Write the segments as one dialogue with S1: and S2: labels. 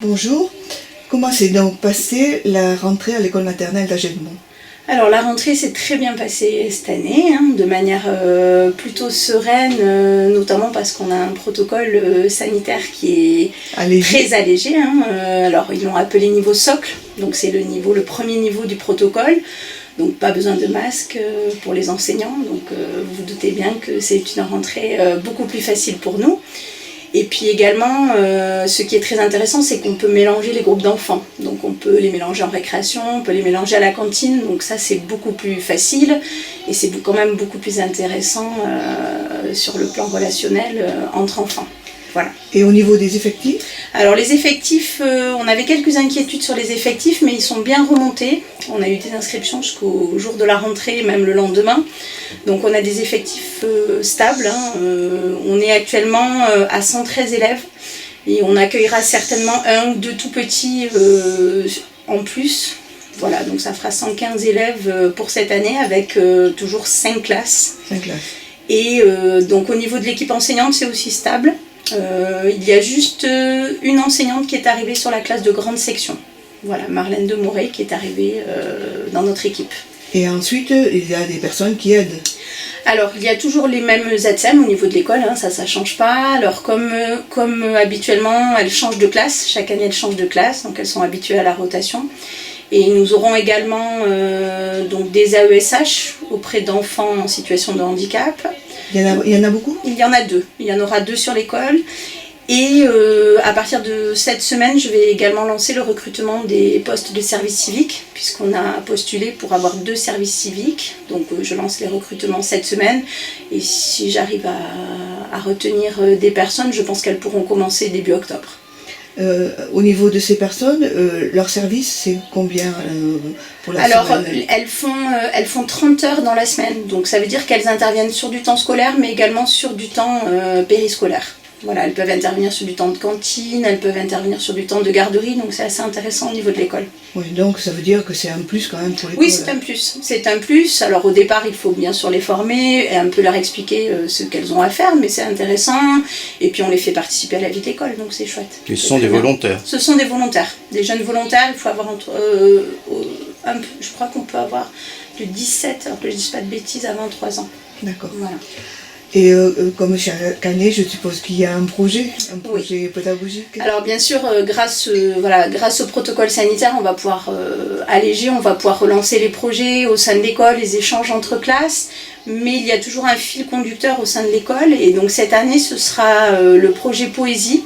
S1: Bonjour, comment s'est donc passée la rentrée à l'école maternelle d'Agenmont?
S2: Alors la rentrée s'est très bien passée cette année, de manière plutôt sereine, notamment parce qu'on a un protocole sanitaire qui est très allégé. Alors ils l'ont appelé niveau socle, donc c'est le premier niveau du protocole. Donc pas besoin de masque pour les enseignants, donc vous vous doutez bien que c'est une rentrée beaucoup plus facile pour nous. Et puis également, ce qui est très intéressant, c'est qu'on peut mélanger les groupes d'enfants. Donc on peut les mélanger en récréation, on peut les mélanger à la cantine, donc ça c'est beaucoup plus facile et c'est quand même beaucoup plus intéressant sur le plan relationnel entre enfants. Voilà.
S1: Et au niveau des effectifs?
S2: Alors les effectifs, on avait quelques inquiétudes sur les effectifs, mais ils sont bien remontés. On a eu des inscriptions jusqu'au jour de la rentrée, même le lendemain. Donc on a des effectifs stables. On est actuellement à 113 élèves et on accueillera certainement un ou deux tout petits en plus. Voilà, donc ça fera 115 élèves pour cette année avec toujours 5 classes.
S1: 5 classes.
S2: Et donc au niveau de l'équipe enseignante, c'est aussi stable. Il y a juste une enseignante qui est arrivée sur la classe de grande section. Voilà, Marlène de Morey qui est arrivée dans notre équipe.
S1: Et ensuite, il y a des personnes qui aident?
S2: Alors, il y a toujours les mêmes ATSEM au niveau de l'école, ça ne change pas. Alors, comme habituellement, elles changent de classe. Chaque année, elles changent de classe, donc elles sont habituées à la rotation. Et nous aurons également donc des AESH auprès d'enfants en situation de handicap.
S1: Il y en a beaucoup?
S2: Il y en a 2. Il y en aura 2 sur l'école. Et à partir de cette semaine, je vais également lancer le recrutement des postes de service civique, puisqu'on a postulé pour avoir 2 services civiques. Donc je lance les recrutements cette semaine. Et si j'arrive à retenir des personnes, je pense qu'elles pourront commencer début octobre.
S1: Au niveau de ces personnes, leur service, c'est combien pour la
S2: Alors,
S1: semaine?
S2: elles font 30 heures dans la semaine. Donc ça veut dire qu'elles interviennent sur du temps scolaire, mais également sur du temps périscolaire. Voilà, elles peuvent intervenir sur du temps de cantine, elles peuvent intervenir sur du temps de garderie, donc c'est assez intéressant au niveau de l'école.
S1: Oui, donc ça veut dire que c'est un plus quand même pour l'école.
S2: Oui, c'est un plus. C'est un plus. Alors au départ, il faut bien sûr les former et un peu leur expliquer ce qu'elles ont à faire, mais c'est intéressant. Et puis on les fait participer à la vie de l'école, donc c'est chouette.
S3: Et ce sont des volontaires?
S2: Ce sont des volontaires, des jeunes volontaires. Il faut avoir je crois qu'on peut avoir de 17, alors que je ne dis pas de bêtises, à 23 ans.
S1: D'accord.
S2: Voilà.
S1: Et comme chaque année, je suppose qu'il y a un projet oui, pédagogique.
S2: Alors bien sûr, grâce au protocole sanitaire, on va pouvoir alléger, on va pouvoir relancer les projets au sein de l'école, les échanges entre classes, mais il y a toujours un fil conducteur au sein de l'école, et donc cette année, ce sera le projet Poésie,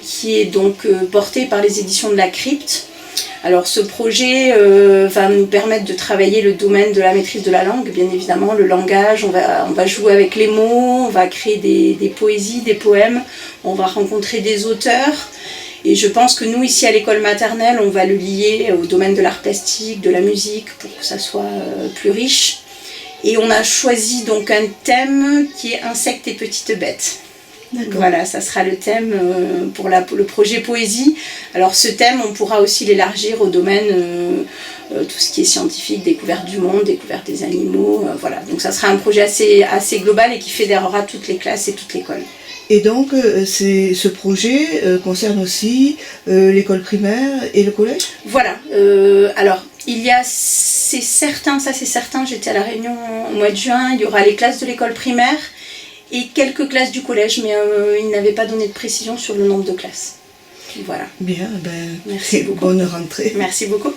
S2: qui est donc porté par les éditions de la Crypte. Alors ce projet va nous permettre de travailler le domaine de la maîtrise de la langue, bien évidemment, le langage, on va jouer avec les mots, on va créer des poésies, des poèmes, on va rencontrer des auteurs. Et je pense que nous, ici à l'école maternelle, on va le lier au domaine de l'art plastique, de la musique, pour que ça soit plus riche. Et on a choisi donc un thème qui est insectes et petites bêtes. Voilà, ça sera le thème pour le projet Poésie. Alors ce thème, on pourra aussi l'élargir au domaine, tout ce qui est scientifique, découverte du monde, découverte des animaux. Voilà, donc ça sera un projet assez global et qui fédérera toutes les classes et toute l'école.
S1: Et donc ce projet concerne aussi l'école primaire et le collège? Voilà,
S2: alors c'est certain, j'étais à la réunion au mois de juin, il y aura les classes de l'école primaire et quelques classes du collège, mais il n'avait pas donné de précision sur le nombre de classes. Voilà.
S1: Bien,
S2: merci beaucoup.
S1: Bonne rentrée.
S2: Merci beaucoup.